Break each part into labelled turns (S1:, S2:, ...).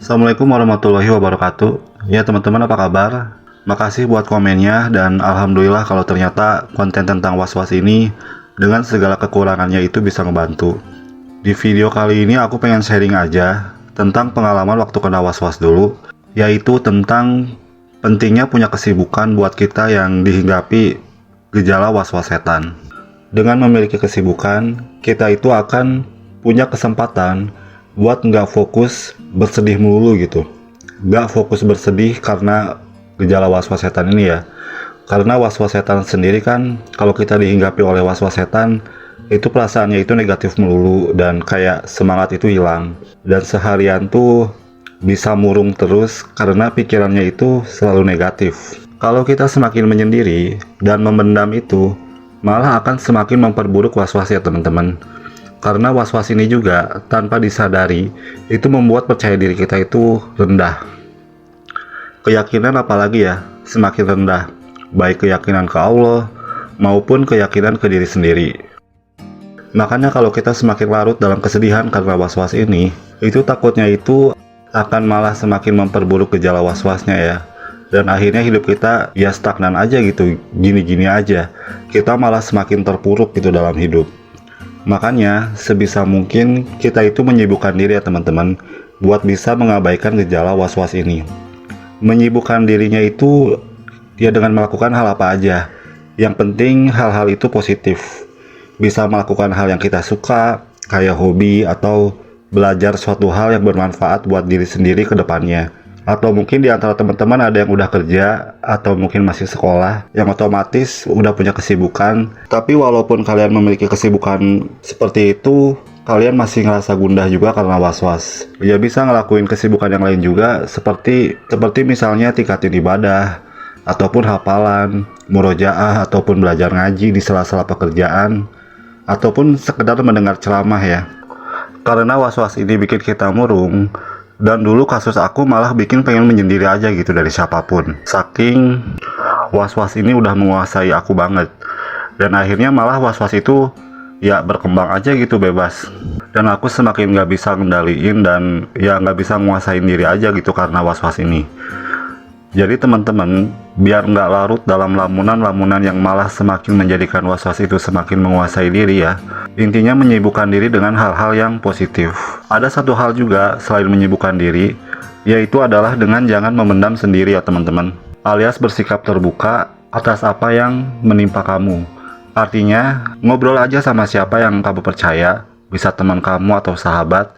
S1: Assalamualaikum warahmatullahi wabarakatuh. Ya teman-teman, apa kabar? Makasih buat komennya, dan alhamdulillah kalau ternyata konten tentang was-was ini dengan segala kekurangannya itu bisa ngebantu. Di video kali ini aku pengen sharing aja tentang pengalaman waktu kena was-was dulu, yaitu tentang pentingnya punya kesibukan buat kita yang dihinggapi gejala was-was setan. Dengan memiliki kesibukan, kita itu akan punya kesempatan buat nggak fokus bersedih melulu gitu. Nggak fokus bersedih karena gejala was-was setan ini ya. Karena was-was setan sendiri kan, kalau kita dihinggapi oleh was-was setan, itu perasaannya itu negatif melulu dan kayak semangat itu hilang. Dan seharian tuh bisa murung terus karena pikirannya itu selalu negatif. Kalau kita semakin menyendiri dan memendam itu, malah akan semakin memperburuk was-was ya teman-teman. Karena was-was ini juga tanpa disadari itu membuat percaya diri kita itu rendah. Keyakinan apalagi ya semakin rendah, baik keyakinan ke Allah maupun keyakinan ke diri sendiri. Makanya kalau kita semakin larut dalam kesedihan karena was-was ini, itu takutnya itu akan malah semakin memperburuk gejala was-wasnya ya. Dan akhirnya hidup kita ya stagnan aja gitu, gini-gini aja. Kita malah semakin terpuruk gitu dalam hidup. Makanya sebisa mungkin kita itu menyibukkan diri ya teman-teman, buat bisa mengabaikan gejala was-was ini. Menyibukkan dirinya itu ya dengan melakukan hal apa aja. Yang penting hal-hal itu positif. Bisa melakukan hal yang kita suka, kayak hobi atau belajar suatu hal yang bermanfaat buat diri sendiri ke depannya. Atau mungkin di antara teman-teman ada yang udah kerja atau mungkin masih sekolah, yang otomatis udah punya kesibukan. Tapi walaupun kalian memiliki kesibukan seperti itu, kalian masih ngerasa gundah juga karena was-was. Ya bisa ngelakuin kesibukan yang lain juga, seperti misalnya tingkatin ibadah, ataupun hafalan, murojaah, ataupun belajar ngaji di sela-sela pekerjaan, ataupun sekedar mendengar ceramah ya. Karena was-was ini bikin kita murung, dan dulu kasus aku malah bikin pengen menyendiri aja gitu dari siapapun. Saking was-was ini udah menguasai aku banget. Dan akhirnya malah was-was itu ya berkembang aja gitu bebas. Dan aku semakin gak bisa ngendaliin dan ya gak bisa nguasain diri aja gitu karena was-was ini. Jadi teman-teman, biar nggak larut dalam lamunan-lamunan yang malah semakin menjadikan was-was itu semakin menguasai diri ya. Intinya menyibukkan diri dengan hal-hal yang positif. Ada satu hal juga selain menyibukkan diri, yaitu adalah dengan jangan memendam sendiri ya teman-teman. Alias bersikap terbuka atas apa yang menimpa kamu. Artinya, ngobrol aja sama siapa yang kamu percaya, bisa teman kamu atau sahabat,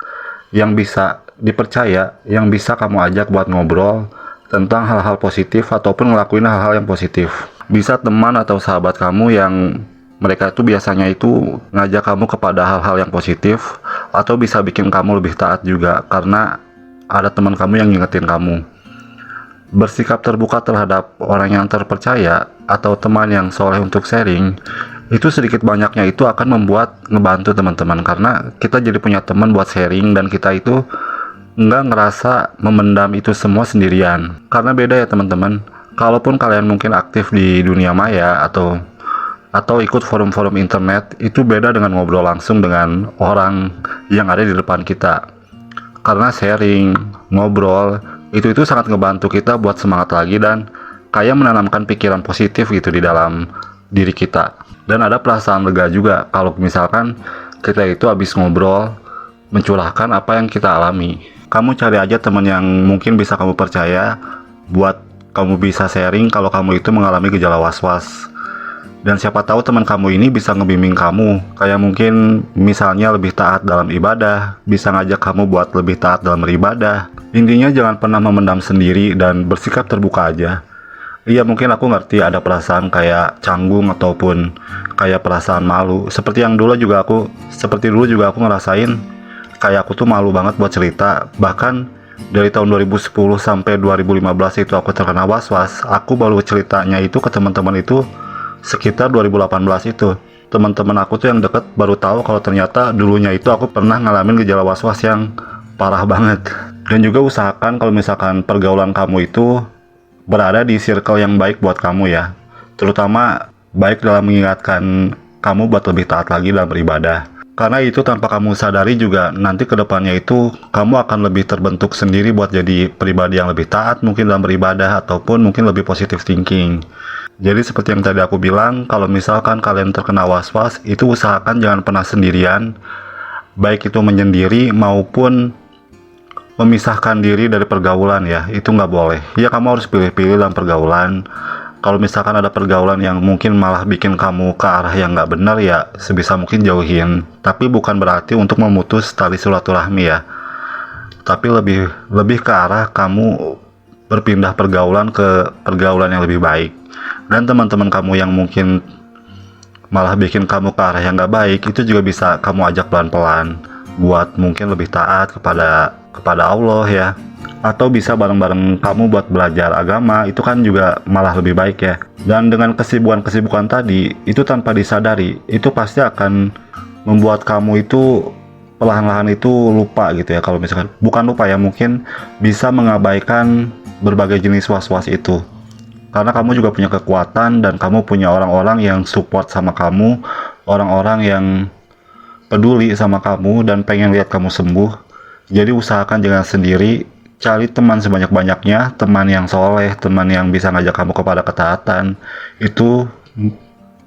S1: yang bisa dipercaya, yang bisa kamu ajak buat ngobrol tentang hal-hal positif ataupun ngelakuin hal-hal yang positif. Bisa teman atau sahabat kamu yang mereka itu biasanya itu ngajak kamu kepada hal-hal yang positif, atau bisa bikin kamu lebih taat juga karena ada teman kamu yang ngingetin kamu. Bersikap terbuka terhadap orang yang terpercaya atau teman yang soleh untuk sharing, itu sedikit banyaknya itu akan membuat ngebantu teman-teman, karena kita jadi punya teman buat sharing dan kita itu nggak ngerasa memendam itu semua sendirian. Karena beda ya teman-teman, kalaupun kalian mungkin aktif di dunia maya atau ikut forum-forum internet, itu beda dengan ngobrol langsung dengan orang yang ada di depan kita. Karena sharing, ngobrol, itu sangat ngebantu kita buat semangat lagi dan kayak menanamkan pikiran positif gitu di dalam diri kita. Dan ada perasaan lega juga kalau misalkan kita itu habis ngobrol, mencurahkan apa yang kita alami. Kamu cari aja teman yang mungkin bisa kamu percaya buat kamu bisa sharing kalau kamu itu mengalami gejala was-was. Dan siapa tahu teman kamu ini bisa ngebimbing kamu, kayak mungkin misalnya lebih taat dalam ibadah, bisa ngajak kamu buat lebih taat dalam beribadah. Intinya jangan pernah memendam sendiri dan bersikap terbuka aja. Iya, mungkin aku ngerti ada perasaan kayak canggung ataupun kayak perasaan malu. Seperti dulu juga aku ngerasain kayak aku tuh malu banget buat cerita. Bahkan dari tahun 2010 sampai 2015 itu aku terkena was-was. Aku baru ceritanya itu ke teman-teman itu sekitar 2018 itu. Teman-teman aku tuh yang deket baru tahu kalau ternyata dulunya itu aku pernah ngalamin gejala was-was yang parah banget. Dan juga usahakan kalau misalkan pergaulan kamu itu berada di circle yang baik buat kamu ya. Terutama baik dalam mengingatkan kamu buat lebih taat lagi dalam beribadah. Karena itu tanpa kamu sadari juga nanti ke depannya itu kamu akan lebih terbentuk sendiri buat jadi pribadi yang lebih taat mungkin dalam beribadah ataupun mungkin lebih positive thinking. Jadi seperti yang tadi aku bilang, kalau misalkan kalian terkena was-was, itu usahakan jangan pernah sendirian, baik itu menyendiri maupun memisahkan diri dari pergaulan ya, itu nggak boleh. Ya kamu harus pilih-pilih dalam pergaulan. Kalau misalkan ada pergaulan yang mungkin malah bikin kamu ke arah yang nggak benar ya, sebisa mungkin jauhin. Tapi bukan berarti untuk memutus tali silaturahmi ya. Tapi lebih ke arah kamu berpindah pergaulan ke pergaulan yang lebih baik. Dan teman-teman kamu yang mungkin malah bikin kamu ke arah yang nggak baik, itu juga bisa kamu ajak pelan-pelan buat mungkin lebih taat kepada Allah ya, atau bisa bareng-bareng kamu buat belajar agama, itu kan juga malah lebih baik ya. Dan dengan kesibukan tadi, itu tanpa disadari, itu pasti akan membuat kamu itu perlahan-lahan itu lupa gitu ya. Kalau misalkan, bukan lupa ya, mungkin bisa mengabaikan berbagai jenis was-was itu. Karena kamu juga punya kekuatan dan kamu punya orang-orang yang support sama kamu, orang-orang yang peduli sama kamu dan pengen lihat kamu sembuh. Jadi usahakan jangan sendiri, cari teman sebanyak-banyaknya, teman yang soleh, teman yang bisa ngajak kamu kepada ketaatan. Itu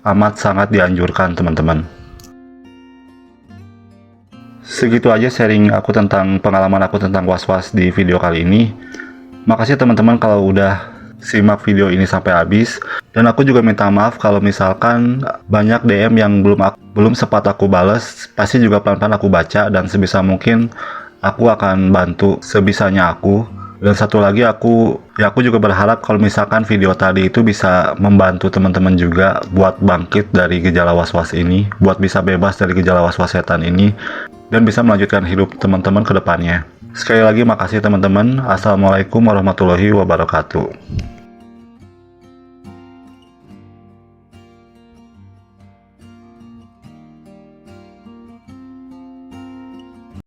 S1: amat sangat dianjurkan teman-teman. Segitu aja sharing aku tentang pengalaman aku tentang was-was di video kali ini. Makasih teman-teman kalau udah simak video ini sampai habis, dan aku juga minta maaf kalau misalkan banyak DM yang belum sempat aku bales. Pasti juga pelan-pelan aku baca dan sebisa mungkin aku akan bantu sebisanya aku. Dan satu lagi aku juga berharap kalau misalkan video tadi itu bisa membantu teman-teman juga buat bangkit dari gejala was-was ini, buat bisa bebas dari gejala was-was setan ini dan bisa melanjutkan hidup teman-teman ke depannya. Sekali lagi makasih teman-teman. Assalamualaikum warahmatullahi wabarakatuh.